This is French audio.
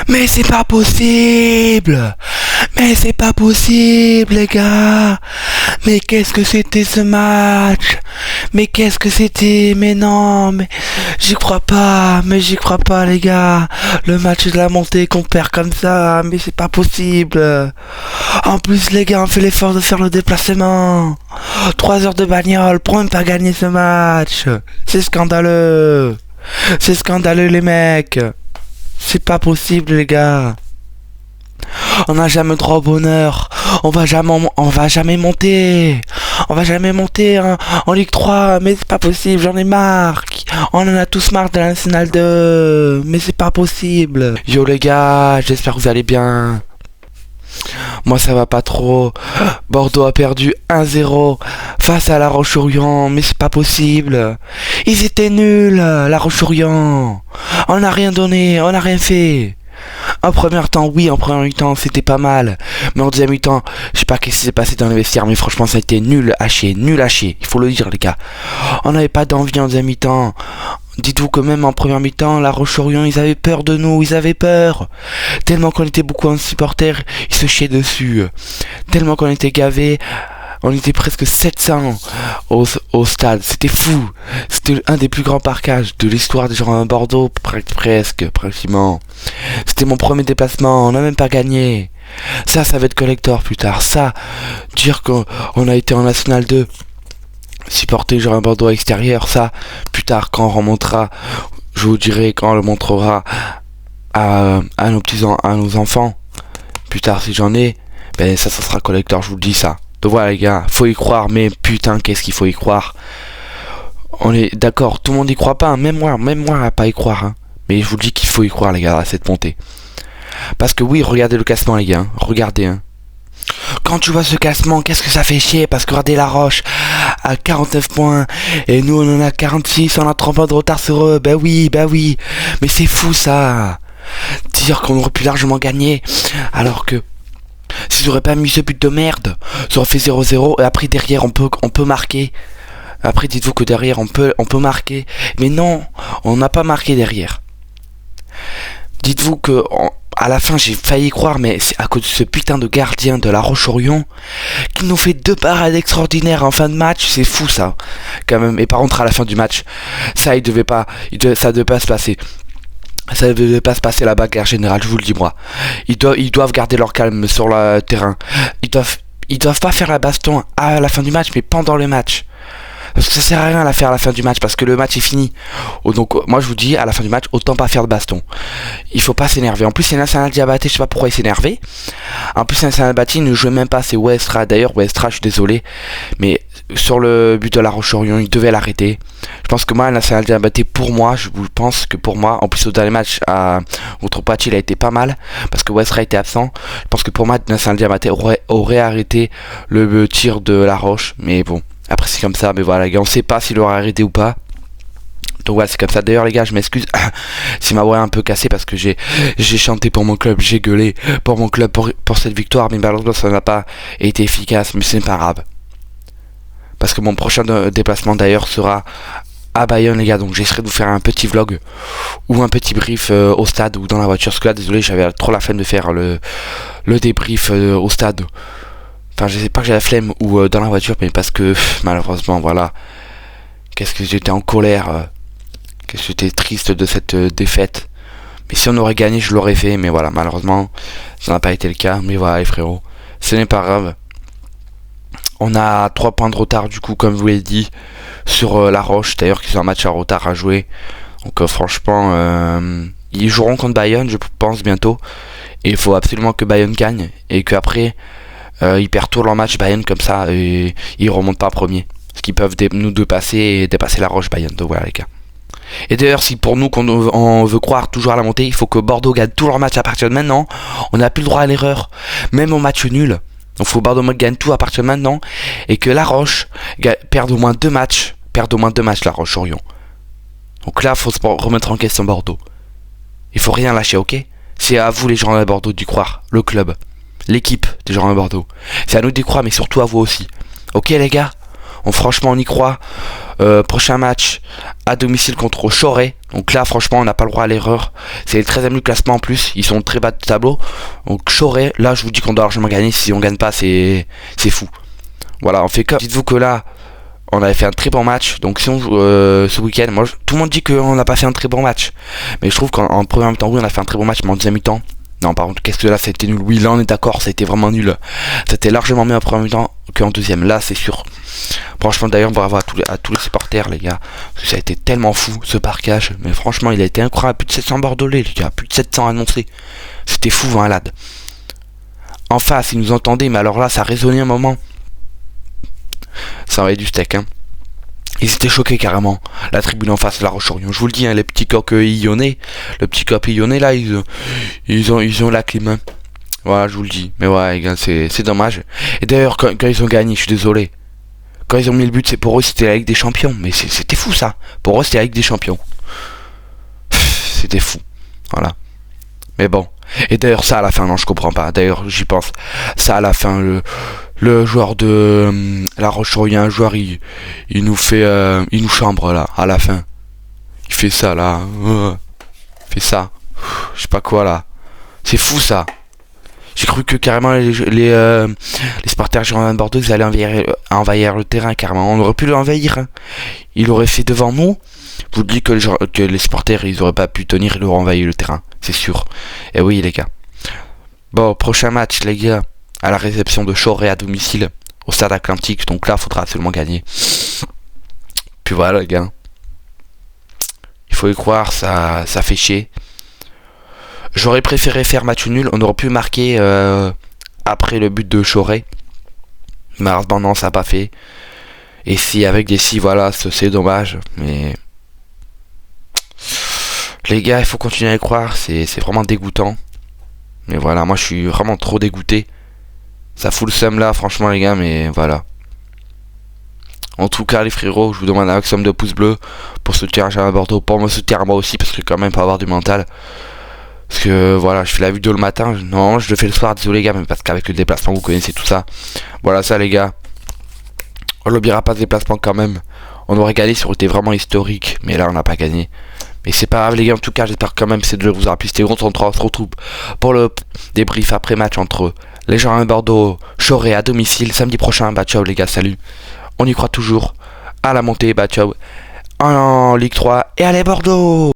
Mais c'est pas possible! Mais c'est pas possible, les gars! Mais qu'est-ce que c'était ce match? Mais qu'est-ce que c'était? Mais non, mais j'y crois pas, les gars! Le match de la montée qu'on perd comme ça, mais c'est pas possible! En plus, les gars, on fait l'effort de faire le déplacement! 3 heures de bagnole pour même pas gagner ce match! C'est scandaleux! C'est scandaleux, les mecs! C'est pas possible, les gars! On n'a jamais droit au bonheur. On va jamais monter. On va jamais monter en Ligue 3. Mais c'est pas possible, j'en ai marre. On en a tous marre de la Nationale 2. Mais c'est pas possible. Yo les gars, j'espère que vous allez bien. Moi ça va pas trop. Bordeaux a perdu 1-0 face à La Roche-sur-Yon. Mais c'est pas possible. Ils étaient nuls, La Roche-sur-Yon. On n'a rien donné, on n'a rien fait. En premier temps, oui, en premier mi-temps, c'était pas mal. Mais en deuxième mi-temps, je sais pas qu'est-ce qui s'est passé dans les vestiaires, mais franchement, ça a été nul à chier. Il faut le dire, les gars. On n'avait pas d'envie en deuxième mi-temps. Dites-vous que même en première mi-temps, La Roche-sur-Yon, ils avaient peur de nous, ils avaient peur. Tellement qu'on était beaucoup en supporters, ils se chiaient dessus. Tellement qu'on était gavés. On était presque 700 au stade, c'était fou. C'était un des plus grands parkages de l'histoire des gens à Bordeaux, pratiquement. C'était mon premier déplacement, on n'a même pas gagné. Ça va être collector plus tard. Ça, dire qu'on a été en National 2, supporter les gens à Bordeaux à l'extérieur, ça, plus tard quand on remontera, je vous dirai quand on le montrera à nos enfants. Plus tard si j'en ai, ben ça sera collector, je vous le dis ça. Donc voilà les gars, faut y croire, mais putain qu'est-ce qu'il faut y croire. On est d'accord, tout le monde y croit pas, même moi à pas y croire, hein. Mais je vous dis qu'il faut y croire les gars à cette montée. Parce que oui, regardez le classement les gars, regardez hein. Quand tu vois ce classement, qu'est-ce que ça fait chier? Parce que regardez La Roche à 49 points et nous on en a 46, on a 30 points de retard sur eux. Bah oui, mais c'est fou ça. Dire qu'on aurait pu largement gagner alors que si j'aurais pas mis ce but de merde, ça aurait fait 0-0 et après derrière on peut marquer. Après dites-vous que derrière on peut marquer. Mais non, on n'a pas marqué derrière. Dites-vous que à la fin j'ai failli croire, mais c'est à cause de ce putain de gardien de La Roche-sur-Yon qui nous fait 2 parades extraordinaires en fin de match. C'est fou ça quand même. Et par contre à la fin du match, ça ça devait pas se passer. Ça ne devait pas se passer la bagarre générale, je vous le dis moi. Ils doivent garder leur calme sur le terrain. Ils doivent pas faire la baston à la fin du match, mais pendant le match. Parce que ça sert à rien à la faire à la fin du match, parce que le match est fini. Donc moi je vous dis, à la fin du match, autant pas faire de baston. Il faut pas s'énerver. En plus c'est National Diabaté, je sais pas pourquoi il s'énervait. En plus National Diabaté ne jouait même pas, c'est Westra. D'ailleurs Westra, je suis désolé, mais sur le but de La Roche-sur-Yon, il devait l'arrêter. Je pense que moi, National Diabaté, pour moi, en plus au dernier match contre Poitiers, il a été pas mal, parce que Westra était absent. Je pense que pour moi, National Diabaté aurait arrêté le tir de La Roche, mais bon. Après c'est comme ça, mais voilà les gars, on sait pas s'il aura arrêté ou pas. Donc voilà, c'est comme ça. D'ailleurs les gars, je m'excuse si ma voix est un peu cassée parce que j'ai chanté pour mon club, j'ai gueulé pour mon club pour cette victoire, mais malheureusement ça n'a pas été efficace, mais c'est pas grave. Parce que mon prochain déplacement d'ailleurs sera à Bayonne les gars, donc j'essaierai de vous faire un petit vlog ou un petit brief au stade ou dans la voiture. Parce que là, désolé, j'avais trop la flemme de faire le débrief au stade. Enfin, je sais pas que j'ai la flemme ou dans la voiture, mais parce que malheureusement, voilà. Qu'est-ce que j'étais en colère. Qu'est-ce que j'étais triste de cette défaite. Mais si on aurait gagné, je l'aurais fait. Mais voilà, malheureusement, ça n'a pas été le cas. Mais voilà, les frérots, ce n'est pas grave. On a 3 points de retard, du coup, comme je vous l'ai dit, sur La Roche. D'ailleurs, qu'ils ont un match à retard à jouer. Donc, franchement, ils joueront contre Bayonne, je pense, bientôt. Et il faut absolument que Bayonne gagne. Et qu'après... ils perdent tout leur match Bayonne comme ça et ils remontent pas en premier. Parce qu'ils peuvent nous dépasser et dépasser La Roche Bayonne. Donc voilà les gars. Et d'ailleurs si pour nous on veut croire toujours à la montée, il faut que Bordeaux gagne tous leurs matchs à partir de maintenant. On n'a plus le droit à l'erreur. Même au match nul. Donc il faut que Bordeaux gagne tout à partir de maintenant. Et que La Roche perde au moins 2 matchs. La Roche-sur-Yon. Donc là il faut se remettre en question Bordeaux. Il faut rien lâcher, ok? C'est à vous les gens de Bordeaux d'y croire. Le club. L'équipe des gens de Bordeaux. C'est à nous d'y croire, mais surtout à vous aussi. Ok les gars, Franchement, on y croit. Prochain match à domicile contre Choré. Donc là, franchement, on n'a pas le droit à l'erreur. C'est le 13e du classement en plus. Ils sont très bas de tableau. Donc Choré, là, je vous dis qu'on doit largement gagner. Si on gagne pas, c'est fou. Voilà, on fait comme. Dites-vous que là, on avait fait un très bon match. Donc si on joue ce week-end, moi, tout le monde dit qu'on n'a pas fait un très bon match. Mais je trouve qu'en première mi-temps, oui, on a fait un très bon match. Mais en deuxième mi-temps, non, par contre, qu'est-ce que là, c'était nul. Oui, là, on est d'accord, c'était vraiment nul. C'était largement mieux en première mi-temps qu'en deuxième. Là, c'est sûr. Franchement, d'ailleurs, bravo à tous les supporters, les gars. Parce que ça a été tellement fou, ce parquage. Mais franchement, il a été incroyable. Plus de 700 Bordelais, les gars. Plus de 700 annoncés. C'était fou, malade. En face, ils nous entendaient, mais alors là, ça résonnait un moment. Ça envoyait du steak, hein. Ils étaient choqués carrément. La tribune en face, La Roche-Orion. Je vous le dis, hein, les petits coqs illonnais. Le petit coq illonnais là, ils ont la clim. Hein. Voilà, je vous le dis. Mais ouais, les gars, c'est dommage. Et d'ailleurs, quand ils ont gagné, je suis désolé. Quand ils ont mis le but, c'est pour eux, c'était la Ligue des Champions. Mais c'était fou ça. Pour eux, c'était la Ligue des Champions. C'était fou. Voilà. Mais bon. Et d'ailleurs, ça à la fin, non, je comprends pas. D'ailleurs, j'y pense. Ça à la fin, le joueur de La Roche-Orion, un joueur, il nous fait, il nous chambre là, à la fin. Il fait ça là. Il fait ça. Je sais pas quoi là. C'est fou ça. J'ai cru que carrément les supporters girondins de Bordeaux, ils allaient envahir le terrain carrément. On aurait pu l'envahir. Hein. Il aurait fait devant nous. Je vous dis que les supporters, ils auraient pas pu tenir, ils auraient envahi le terrain. C'est sûr. Et oui les gars. Bon, prochain match les gars. À la réception de Choré à domicile. Au stade Atlantique. Donc là, il faudra absolument gagner. Puis voilà les gars. Il faut y croire, ça fait chier. J'aurais préféré faire match nul. On aurait pu marquer après le but de Choré. Mais non, ça n'a pas fait. Et si avec des si, voilà, c'est dommage. Mais les gars, il faut continuer à y croire. C'est vraiment dégoûtant. Mais voilà, moi je suis vraiment trop dégoûté. Ça fout le seum là, franchement les gars, mais voilà. En tout cas les frérots, je vous demande un maximum de pouces bleus pour soutenir Germain Bordeaux, pour me soutenir moi aussi, parce que quand même pas avoir du mental. Parce que voilà, je fais la vidéo le matin, non je le fais le soir, désolé les gars, mais parce qu'avec le déplacement vous connaissez tout ça. Voilà ça les gars. On n'oubliera pas ce déplacement quand même. On aurait gagné si on était vraiment historique, mais là on n'a pas gagné. Mais c'est pas grave les gars, en tout cas j'espère quand même que cette vidéo vous aura plu. C'était Gros, on se retrouve pour le débrief après match entre les Girondins de Bordeaux, Choré à domicile samedi prochain. Bah ciao les gars, salut. On y croit toujours à la montée, bah ciao. En Ligue 3 et allez Bordeaux.